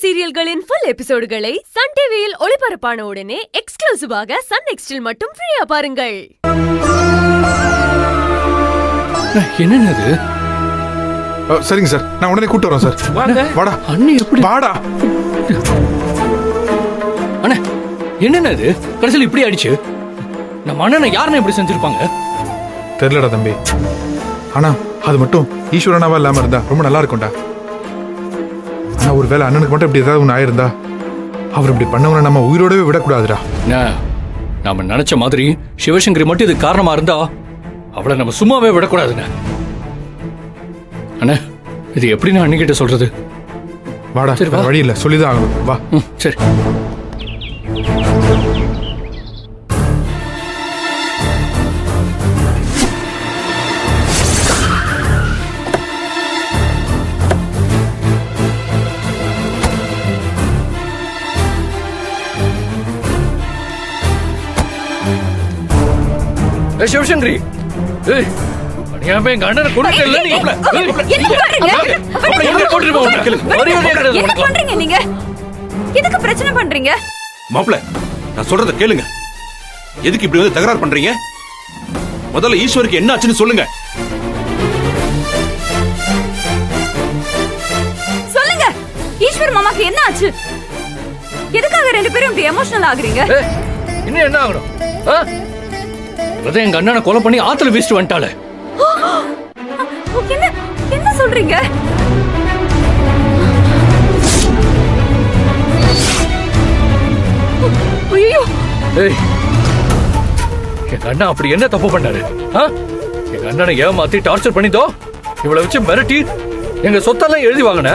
சீரியல்களின் full எபிசோடுகளை Sun டிவியில் ஒளிபரப்பான உடனே எக்ஸ்க்ளூசிவாக சன் நெக்ஸ்டில் மட்டும் ஃப்ரீயா பாருங்கள். என்னது? சரிங்க சார், நான் உடனே கூட்டு வரேன் சார். வாடா அண்ணி, எப்படி வாடா. அண்ணா, என்னது கடைசியில் இப்படி ஆயிடுச்சு? நம்ம அண்ணனை யாருன்னு இப்படி செஞ்சிருப்பாங்க? தெரியலடா தம்பி. ஆனா அது மட்டும் ஈஸ்வரனாவா இல்லாம இருந்தா ரொம்ப நல்லா இருக்கும்டா. ஆனா ஒரு வேளை அண்ணனுக்கு மட்டும் இப்படி ஏதாவது ஒன்று ஆயிருந்தா அவர் இப்படி பண்ணவனை நம்ம உயிரோடவே விடக்கூடாதுடா. நாம நினைச்ச மாதிரி சிவசங்கரி மட்டும் இது காரணமா இருந்தா அவளை நம்ம சும்மாவே விடக்கூடாதுண்ணே. அண்ணா, இது எப்படி நான் அண்ணிக்கிட்ட சொல்றது? வாடா, சரி வழி இல்லை, சொல்லிதான் ஆகணும். வா. சரி. சிவசங்கரி, எங்க அண்ணனை கொண்டு நீங்க எதுக்கு பிரச்சனை பண்றீங்க? மாப்பிள்ள, நான் சொல்றத கேளுங்க. எதுக்கு இப்படி வந்து தகராறு பண்றீங்க? முதல்ல ஈஸ்வருக்கு என்ன ஆச்சுன்னு சொல்லுங்க. சொல்லுங்க, ஈஸ்வர் மாமாக்கு என்ன ஆச்சு? எதுக்காக ரெண்டு பேரும் இப்படி எமோஷனல் ஆகுறீங்க? இன்னும் என்ன ஆகணும்? எங்க அண்ணனை கொலை பண்ணி ஆத்துல வீசிட்டு வந்துட்டாளே. என்ன என்ன சொல்றீங்க? ஐயோ, எங்க அண்ணா அப்படி என்ன தப்பு பண்ணாரு? எங்க அண்ணனை ஏமாத்தி டார்ச்சர் பண்ணிதோ, இவளை வச்சு மிரட்டி எங்க சொத்தெல்லாம் எழுதி வாங்கின.